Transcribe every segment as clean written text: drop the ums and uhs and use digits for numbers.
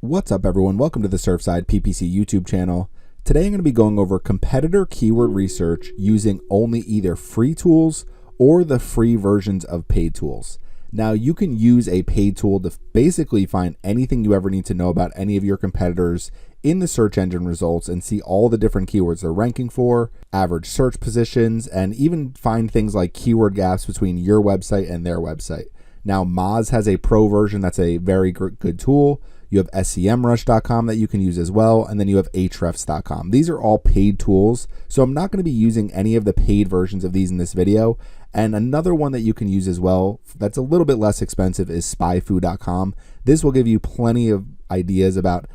What's up everyone, welcome to the Surfside PPC YouTube channel. Today I'm going to be going over competitor keyword research using only either free tools or the free versions of paid tools. Now you can use a paid tool to basically find anything you ever need to know about any of your competitors in the search engine results and see all the different keywords they're ranking for, average search positions, and even find things like keyword gaps between your website and their website. Now Moz has a pro version that's a very good tool. You have SEMRush.com that you can use as well, and then you have Ahrefs.com. These are all paid tools, so I'm not going to be using any of the paid versions of these in this video. And another one that you can use as well that's a little bit less expensive is SpyFu.com. This will give you plenty of ideas about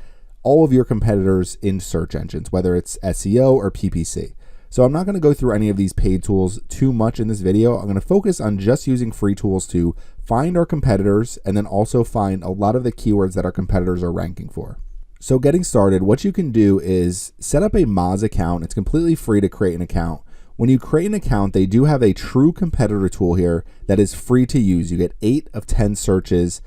all of your competitors in search engines, whether it's SEO or PPC. So I'm not going to go through any of these paid tools too much in this video. I'm going to focus on just using free tools to find our competitors and then also find a lot of the keywords that our competitors are ranking for. So getting started, what you can do is set up a Moz account. It's completely free to create an account. When you create an account, they do have a true competitor tool here that is free to use. You get 8 of 10 searches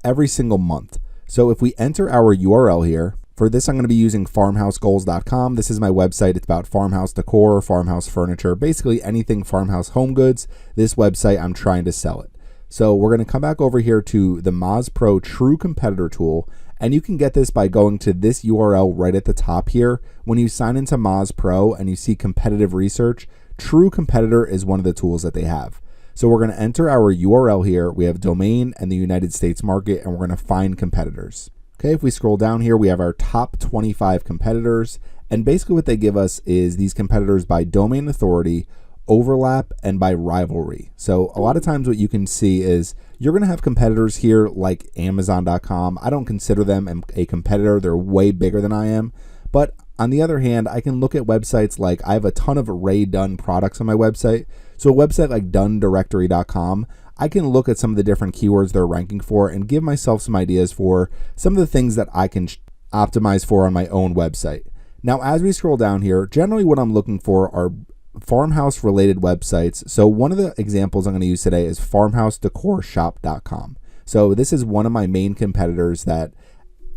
every single month. So if we enter our URL here, for this, I'm going to be using farmhousegoals.com. This is my website. It's about farmhouse decor, farmhouse furniture, basically anything farmhouse home goods. This website, I'm trying to sell it. So we're going to come back over here to the Moz Pro True Competitor Tool, and you can get this by going to this URL right at the top here. When you sign into Moz Pro and you see competitive research, True Competitor is one of the tools that they have. So we're going to enter our URL here. We have domain and the United States market, and we're going to find competitors. Okay, if we scroll down here, we have our top 25 competitors, and basically what they give us is these competitors by domain authority, overlap, and by rivalry. So a lot of times what you can see is you're going to have competitors here like Amazon.com. I don't consider them a competitor. They're way bigger than I am. But on the other hand, I can look at websites like I have a ton of Ray Dunn products on my website. So a website like dundirectory.com, I can look at some of the different keywords they're ranking for and give myself some ideas for some of the things that I can optimize for on my own website. Now, as we scroll down here, generally what I'm looking for are farmhouse related websites. So one of the examples I'm going to use today is farmhousedecorshop.com. So this is one of my main competitors that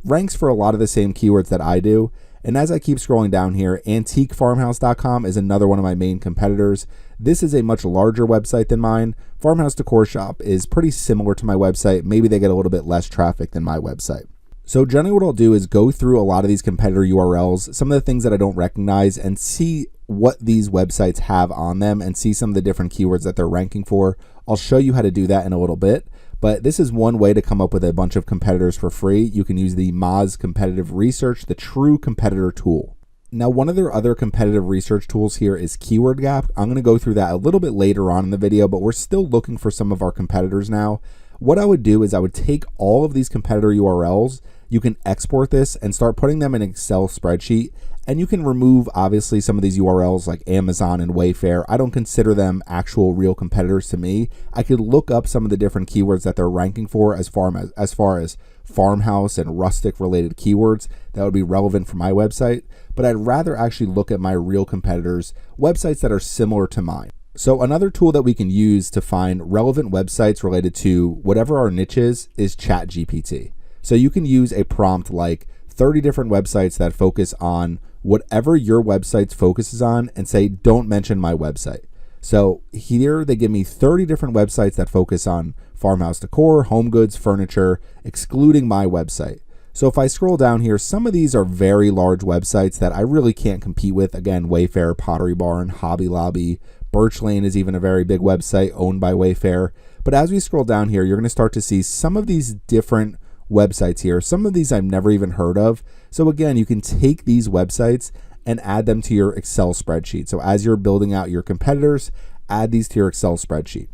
ranks for a lot of the same keywords that I do. And as I keep scrolling down here, antiquefarmhouse.com is another one of my main competitors. This is a much larger website than mine. Farmhouse Decor Shop is pretty similar to my website. Maybe they get a little bit less traffic than my website. So generally what I'll do is go through a lot of these competitor URLs, some of the things that I don't recognize, and see what these websites have on them and see some of the different keywords that they're ranking for. I'll show you how to do that in a little bit. But this is one way to come up with a bunch of competitors for free. You can use the Moz Competitive Research, the True Competitor Tool. Now, one of their other competitive research tools here is Keyword Gap. I'm going to go through that a little bit later on in the video, but we're still looking for some of our competitors now. What I would do is I would take all of these competitor URLs. You can export this and start putting them in an Excel spreadsheet. And you can remove, obviously, some of these URLs like Amazon and Wayfair. I don't consider them actual real competitors to me. I could look up some of the different keywords that they're ranking for as far as farmhouse and rustic related keywords that would be relevant for my website. But I'd rather actually look at my real competitors, websites that are similar to mine. So another tool that we can use to find relevant websites related to whatever our niche is ChatGPT. So you can use a prompt like 30 different websites that focus on whatever your website focuses on and say, don't mention my website. So here they give me 30 different websites that focus on farmhouse decor, home goods, furniture, excluding my website. So if I scroll down here, some of these are very large websites that I really can't compete with. Again, Wayfair, Pottery Barn, Hobby Lobby, Birch Lane is even a very big website owned by Wayfair. But as we scroll down here, you're going to start to see some of these different websites here. Some of these I've never even heard of. So again, you can take these websites and add them to your Excel spreadsheet. So as you're building out your competitors, add these to your Excel spreadsheet.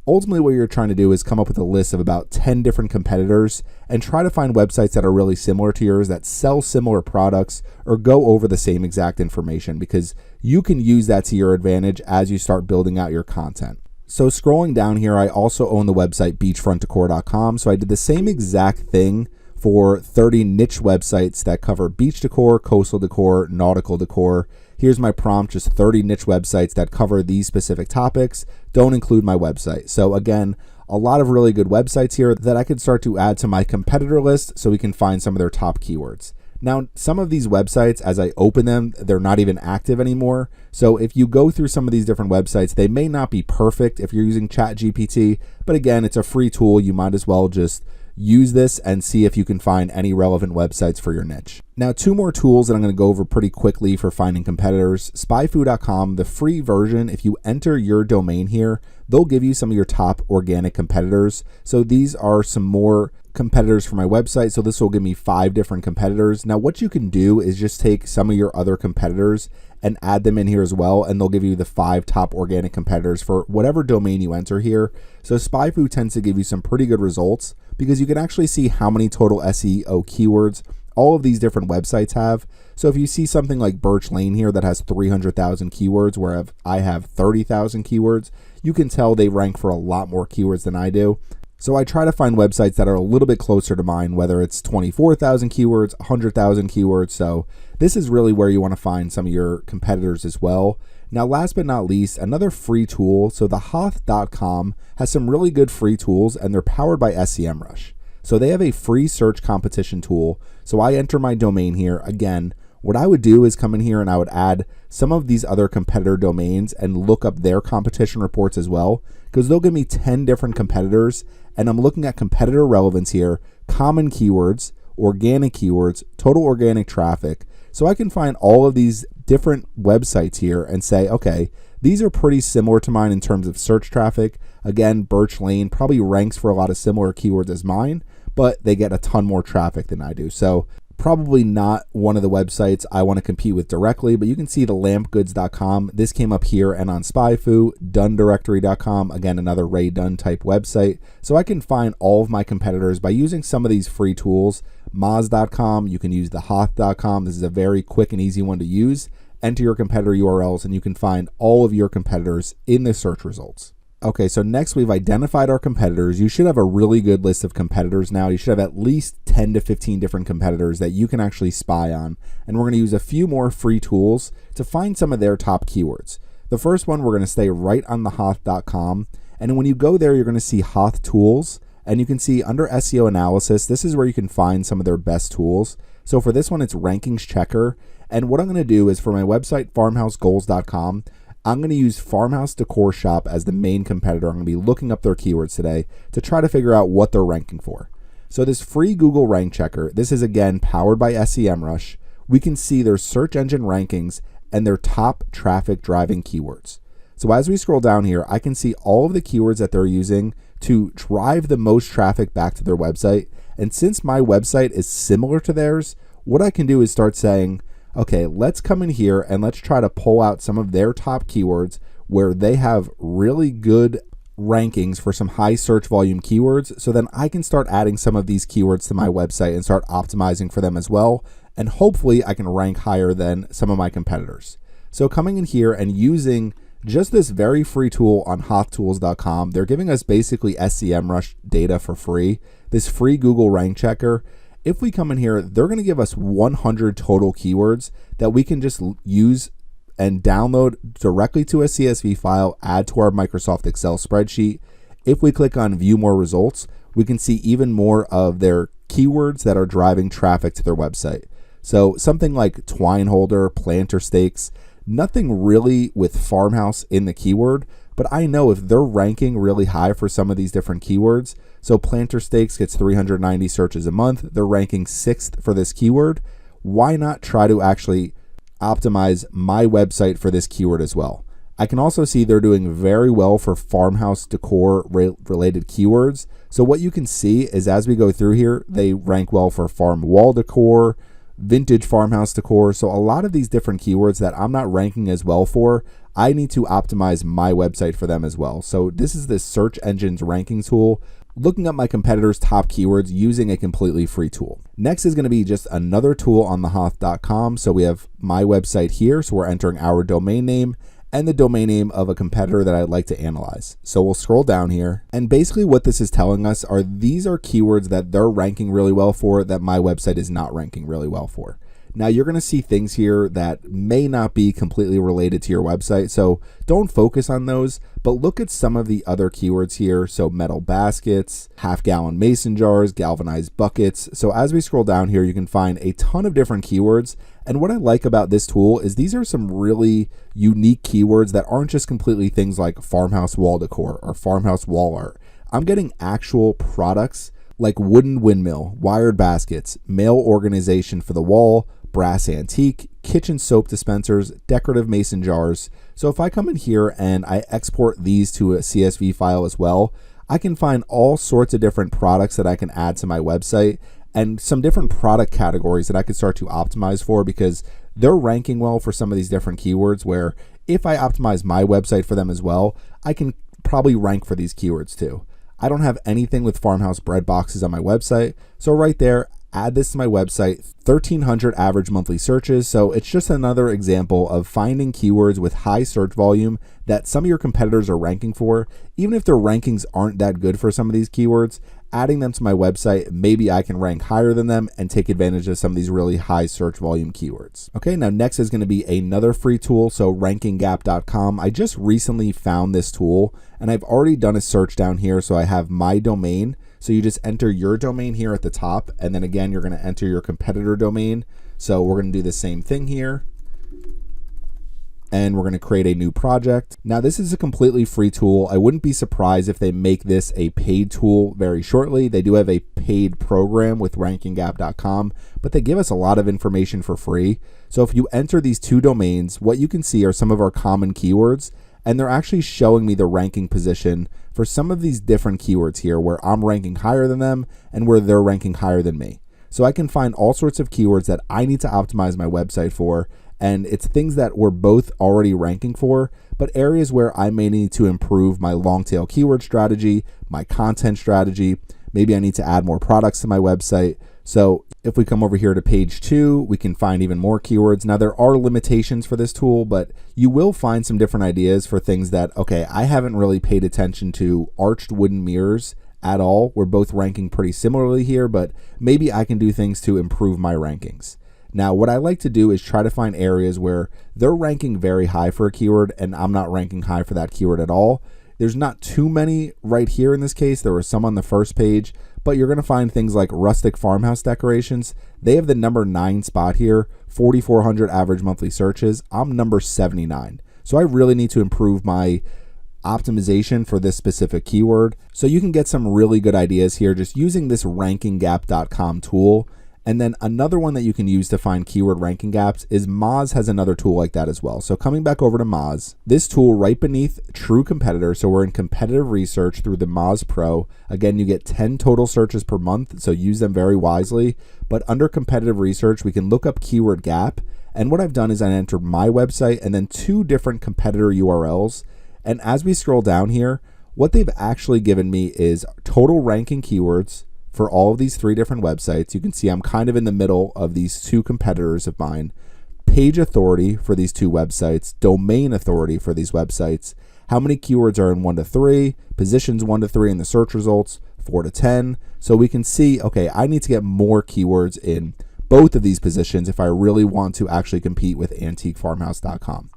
Ultimately, what you're trying to do is come up with a list of about 10 different competitors and try to find websites that are really similar to yours, that sell similar products or go over the same exact information, because you can use that to your advantage as you start building out your content. So scrolling down here, I also own the website beachfrontdecor.com. So I did the same exact thing for 30 niche websites that cover beach decor, coastal decor, nautical decor. Here's my prompt, just 30 niche websites that cover these specific topics. Don't include my website. So again, a lot of really good websites here that I could start to add to my competitor list so we can find some of their top keywords. Now, some of these websites, as I open them, they're not even active anymore. So if you go through some of these different websites, they may not be perfect if you're using ChatGPT, but again, it's a free tool. You might as well just use this and see if you can find any relevant websites for your niche. Now, 2 more tools that I'm going to go over pretty quickly for finding competitors. SpyFu.com, the free version, if you enter your domain here, they'll give you some of your top organic competitors. So these are some more competitors for my website. So this will give me 5 different competitors. Now, what you can do is just take some of your other competitors and add them in here as well, and they'll give you the 5 top organic competitors for whatever domain you enter here. So SpyFu tends to give you some pretty good results because you can actually see how many total SEO keywords all of these different websites have. So if you see something like Birch Lane here that has 300,000 keywords, where I have 30,000 keywords, you can tell they rank for a lot more keywords than I do. So I try to find websites that are a little bit closer to mine, whether it's 24,000 keywords, 100,000 keywords. So this is really where you want to find some of your competitors as well. Now, last but not least, another free tool. So the Hoth.com has some really good free tools, and they're powered by SEMRush. So they have a free search competition tool. So I enter my domain here. Again, what I would do is come in here and I would add some of these other competitor domains and look up their competition reports as well, because they'll give me 10 different competitors, and I'm looking at competitor relevance here, common keywords, organic keywords, total organic traffic. So I can find all of these different websites here and say, okay, these are pretty similar to mine in terms of search traffic. Again, Birch Lane probably ranks for a lot of similar keywords as mine, but they get a ton more traffic than I do. So probably not one of the websites I want to compete with directly, but you can see the lampgoods.com. This came up here and on SpyFu, dundirectory.com, again, another Ray Dunn type website. So I can find all of my competitors by using some of these free tools. Moz.com, you can use the Hoth.com. This is a very quick and easy one to use. Enter your competitor URLs and you can find all of your competitors in the search results. Okay, so next we've identified our competitors. You should have a really good list of competitors now. You should have at least 10 to 15 different competitors that you can actually spy on. And we're going to use a few more free tools to find some of their top keywords. The first one, we're going to stay right on the Hoth.com. And when you go there, you're going to see Hoth Tools. And you can see under SEO analysis, this is where you can find some of their best tools. So for this one, it's Rankings Checker. And what I'm going to do is for my website, farmhousegoals.com, I'm going to use Farmhouse Decor Shop as the main competitor. I'm going to be looking up their keywords today to try to figure out what they're ranking for. So this free Google Rank Checker, this is again powered by SEMrush. We can see their search engine rankings and their top traffic driving keywords. So as we scroll down here, I can see all of the keywords that they're using to drive the most traffic back to their website. And since my website is similar to theirs, what I can do is start saying, okay, let's come in here and let's try to pull out some of their top keywords where they have really good rankings for some high search volume keywords. So then I can start adding some of these keywords to my website and start optimizing for them as well. And hopefully I can rank higher than some of my competitors. So coming in here and using just this very free tool on hoftools.com, they're giving us basically SEMrush data for free, this free Google Rank Checker. If we come in here, they're going to give us 100 total keywords that we can just use and download directly to a CSV file, add to our Microsoft Excel spreadsheet. If we click on View More Results, we can see even more of their keywords that are driving traffic to their website. So something like twine holder, planter stakes, nothing really with farmhouse in the keyword, but I know if they're ranking really high for some of these different keywords, so planter stakes gets 390 searches a month, they're ranking 6th for this keyword, why not try to actually optimize my website for this keyword as well? I can also see they're doing very well for farmhouse decor related keywords. So what you can see is as we go through here, they rank well for farm wall decor, vintage farmhouse decor. So a lot of these different keywords that I'm not ranking as well for, I need to optimize my website for them as well. So this is the search engines ranking tool, looking up my competitors' top keywords using a completely free tool. Next is going to be just another tool on the Hoth.com. So we have my website here. So we're entering our domain name and the domain name of a competitor that I'd like to analyze. So we'll scroll down here. And basically what this is telling us are these are keywords that they're ranking really well for that my website is not ranking really well for. Now you're going to see things here that may not be completely related to your website, so don't focus on those, but look at some of the other keywords here. So metal baskets, half-gallon mason jars, galvanized buckets. So as we scroll down here, you can find a ton of different keywords. And what I like about this tool is these are some really unique keywords that aren't just completely things like farmhouse wall decor or farmhouse wall art. I'm getting actual products like wooden windmill, wired baskets, mail organization for the wall, brass antique, kitchen soap dispensers, decorative mason jars. So if I come in here and I export these to a CSV file as well, I can find all sorts of different products that I can add to my website and some different product categories that I could start to optimize for, because they're ranking well for some of these different keywords, where if I optimize my website for them as well, I can probably rank for these keywords too. I don't have anything with farmhouse bread boxes on my website, so right there, add this to my website, 1,300 average monthly searches. So it's just another example of finding keywords with high search volume that some of your competitors are ranking for. Even if their rankings aren't that good for some of these keywords, adding them to my website, maybe I can rank higher than them and take advantage of some of these really high search volume keywords. Okay, now next is going to be another free tool, so rankinggap.com. I just recently found this tool and I've already done a search down here. So I have my domain. So you just enter your domain here at the top, and then again, you're going to enter your competitor domain. So we're going to do the same thing here. And we're going to create a new project. Now this is a completely free tool. I wouldn't be surprised if they make this a paid tool very shortly. They do have a paid program with rankinggap.com, but they give us a lot of information for free. So if you enter these two domains, what you can see are some of our common keywords, and they're actually showing me the ranking position for some of these different keywords here, where I'm ranking higher than them and where they're ranking higher than me. So I can find all sorts of keywords that I need to optimize my website for, and it's things that we're both already ranking for, but areas where I may need to improve my long tail keyword strategy, my content strategy. Maybe I need to add more products to my website. So if we come over here to page 2, we can find even more keywords. Now there are limitations for this tool, but you will find some different ideas for things that, okay, I haven't really paid attention to arched wooden mirrors at all. We're both ranking pretty similarly here, but maybe I can do things to improve my rankings. Now, what I like to do is try to find areas where they're ranking very high for a keyword and I'm not ranking high for that keyword at all. There's not too many right here in this case. There were some on the first page, but you're going to find things like rustic farmhouse decorations. They have the number 9 spot here, 4,400 average monthly searches. I'm number 79. So I really need to improve my optimization for this specific keyword. So you can get some really good ideas here just using this rankinggap.com tool. And then another one that you can use to find keyword ranking gaps is Moz has another tool like that as well. So coming back over to Moz, this tool right beneath True Competitor. So we're in competitive research through the Moz Pro. Again, you get 10 total searches per month, so use them very wisely. But under competitive research, we can look up keyword gap. And what I've done is I entered my website and then 2 different competitor URLs. And as we scroll down here, what they've actually given me is total ranking keywords for all of these 3 different websites. You can see I'm kind of in the middle of these 2 competitors of mine. Page authority for these 2 websites, domain authority for these websites, how many keywords are in 1 to 3, positions 1 to 3 in the search results, 4 to 10. So we can see, okay, I need to get more keywords in both of these positions if I really want to actually compete with antiquefarmhouse.com.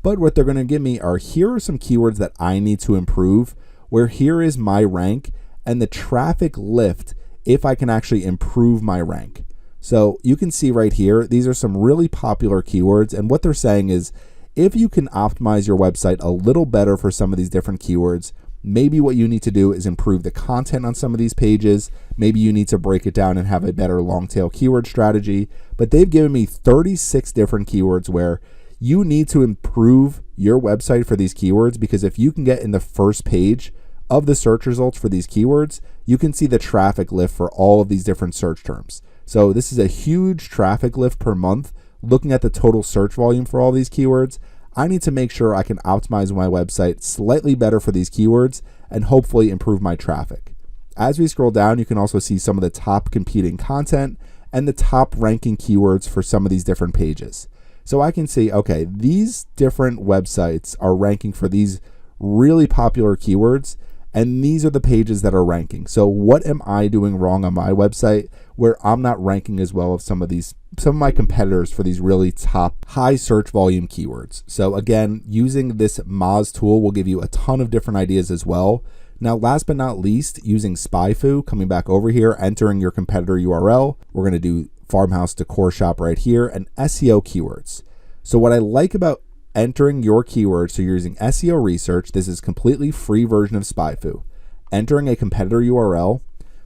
But what they're going to give me are, here are some keywords that I need to improve, where here is my rank and the traffic lift if I can actually improve my rank. So you can see right here, these are some really popular keywords, and what they're saying is if you can optimize your website a little better for some of these different keywords, maybe what you need to do is improve the content on some of these pages. Maybe you need to break it down and have a better long tail keyword strategy. But they've given me 36 different keywords where you need to improve your website for these keywords, because if you can get in the first page of the search results for these keywords, you can see the traffic lift for all of these different search terms. So this is a huge traffic lift per month. Looking at the total search volume for all these keywords, I need to make sure I can optimize my website slightly better for these keywords and hopefully improve my traffic. As we scroll down, you can also see some of the top competing content and the top ranking keywords for some of these different pages. So I can see, okay, these different websites are ranking for these really popular keywords, and these are the pages that are ranking. So what am I doing wrong on my website where I'm not ranking as well as some of my competitors for these really top high search volume keywords. So again, using this Moz tool will give you a ton of different ideas as well. Now, last but not least, using SpyFu, coming back over here, entering your competitor URL, we're going to do farmhouse decor shop right here and SEO keywords. So what I like about entering your keywords, so you're using SEO research, this is completely free version of SpyFu. Entering a competitor URL,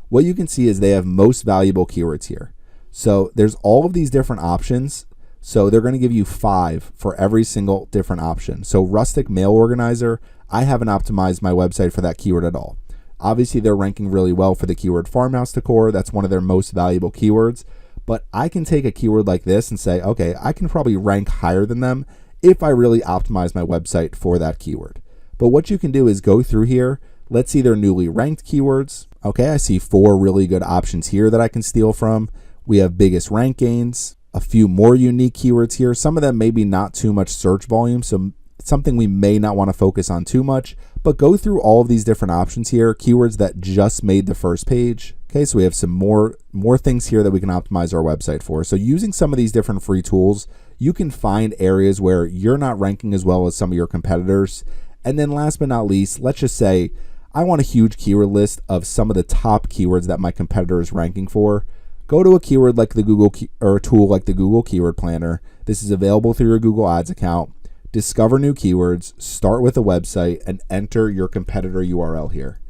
what you can see is they have most valuable keywords here. So there's all of these different options. So they're going to give you 5 for every single different option. So rustic mail organizer, I haven't optimized my website for that keyword at all. Obviously, they're ranking really well for the keyword farmhouse decor. That's one of their most valuable keywords. But I can take a keyword like this and say, okay, I can probably rank higher than them if I really optimize my website for that keyword. But what you can do is go through here. Let's see their newly ranked keywords. Okay, I see 4 really good options here that I can steal from. We have biggest rank gains, a few more unique keywords here. Some of them maybe not too much search volume, so something we may not want to focus on too much, but go through all of these different options here, keywords that just made the first page. Okay, so we have some more things here that we can optimize our website for. So using some of these different free tools, you can find areas where you're not ranking as well as some of your competitors. And then last but not least, let's just say I want a huge keyword list of some of the top keywords that my competitor is ranking for. Go to a keyword like the or a tool like the Google Keyword Planner. This is available through your Google Ads account. Discover new keywords, start with a website, and enter your competitor URL here.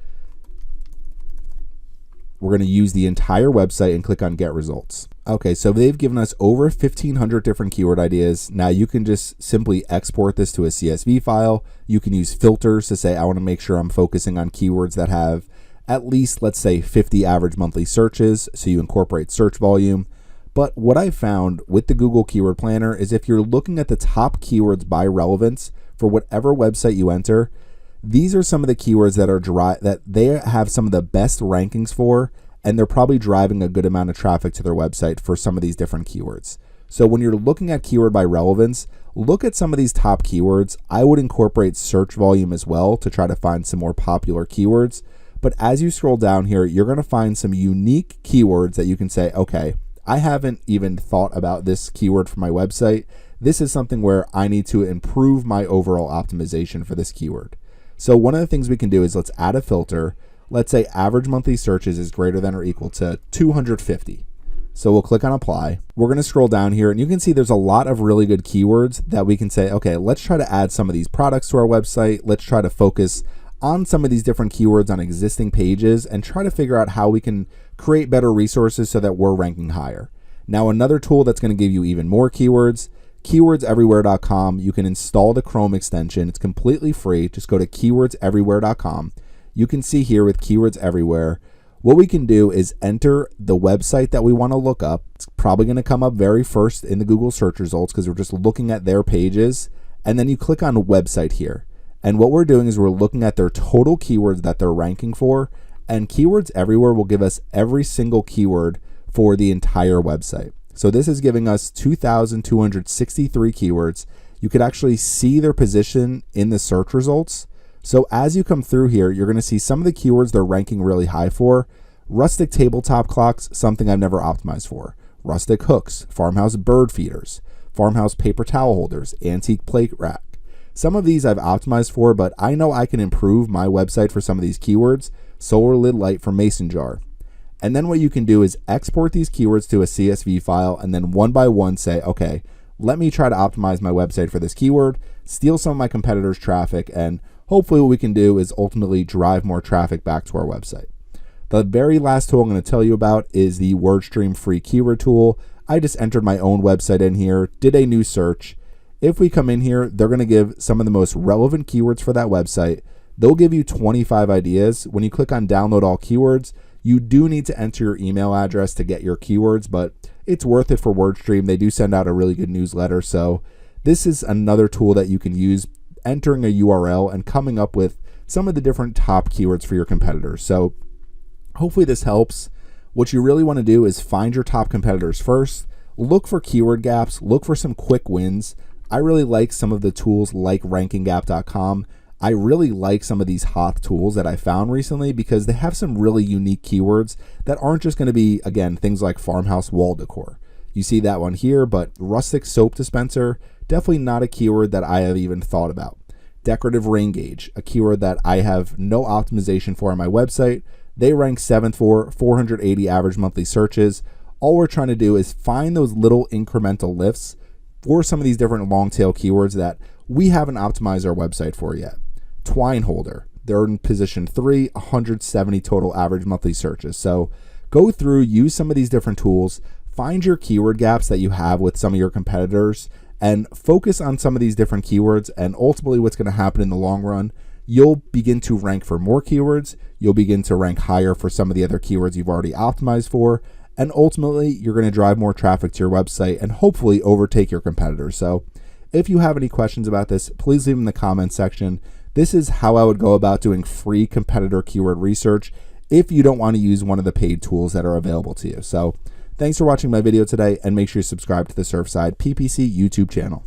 We're going to use the entire website and click on Get Results. Okay, so they've given us over 1,500 different keyword ideas. Now you can just simply export this to a CSV file. You can use filters to say, I want to make sure I'm focusing on keywords that have at least, let's say, 50 average monthly searches. So you incorporate search volume. But what I found with the Google Keyword Planner is if you're looking at the top keywords by relevance for whatever website you enter, these are some of the keywords that they have some of the best rankings for, and they're probably driving a good amount of traffic to their website for some of these different keywords. So when you're looking at keyword by relevance, look at some of these top keywords. I would incorporate search volume as well to try to find some more popular keywords. But as you scroll down here, you're going to find some unique keywords that you can say, okay, I haven't even thought about this keyword for my website. This is something where I need to improve my overall optimization for this keyword. So one of the things we can do is let's add a filter. Let's say average monthly searches is greater than or equal to 250. So we'll click on apply. We're going to scroll down here and you can see there's a lot of really good keywords that we can say, okay, let's try to add some of these products to our website. Let's try to focus on some of these different keywords on existing pages and try to figure out how we can create better resources so that we're ranking higher. Now, another tool that's going to give you even more keywords, keywordseverywhere.com. You can install the Chrome extension. It's completely free. Just go to keywordseverywhere.com. You can see here with Keywords Everywhere, what we can do is enter the website that we want to look up. It's probably going to come up very first in the Google search results because we're just looking at their pages. And then you click on website here. And what we're doing is we're looking at their total keywords that they're ranking for, and Keywords Everywhere will give us every single keyword for the entire website. So this is giving us 2,263 keywords. You could actually see their position in the search results. So as you come through here, you're going to see some of the keywords they're ranking really high for. Rustic tabletop clocks, something I've never optimized for. Rustic hooks, farmhouse bird feeders, farmhouse paper towel holders, antique plate rack. Some of these I've optimized for, but I know I can improve my website for some of these keywords. Solar lid light for mason jar. And then what you can do is export these keywords to a CSV file and then one by one say, okay, let me try to optimize my website for this keyword, steal some of my competitors' traffic, and hopefully what we can do is ultimately drive more traffic back to our website. The very last tool I'm going to tell you about is the WordStream free keyword tool. I just entered my own website in here, did a new search. If we come in here, they're going to give some of the most relevant keywords for that website. They'll give you 25 ideas. When you click on download all keywords, you do need to enter your email address to get your keywords, but it's worth it for WordStream. They do send out a really good newsletter. So this is another tool that you can use, entering a URL and coming up with some of the different top keywords for your competitors. So hopefully this helps. What you really want to do is find your top competitors first, look for keyword gaps, look for some quick wins. I really like some of the tools like rankinggap.com. I really like some of these hot tools that I found recently because they have some really unique keywords that aren't just going to be, again, things like farmhouse wall decor. You see that one here, but rustic soap dispenser, definitely not a keyword that I have even thought about. Decorative rain gauge, a keyword that I have no optimization for on my website. They rank 7th for 480 average monthly searches. All we're trying to do is find those little incremental lifts for some of these different long tail keywords that we haven't optimized our website for yet. Twine holder, they're in position 3, 170 total average monthly searches. So go through, use some of these different tools, find your keyword gaps that you have with some of your competitors, and focus on some of these different keywords. And ultimately what's going to happen in the long run, you'll begin to rank for more keywords, you'll begin to rank higher for some of the other keywords you've already optimized for, and ultimately you're going to drive more traffic to your website and hopefully overtake your competitors. So if you have any questions about this, please leave them in the comments section. This is how I would go about doing free competitor keyword research if you don't want to use one of the paid tools that are available to you. So thanks for watching my video today, and make sure you subscribe to the Surfside PPC YouTube channel.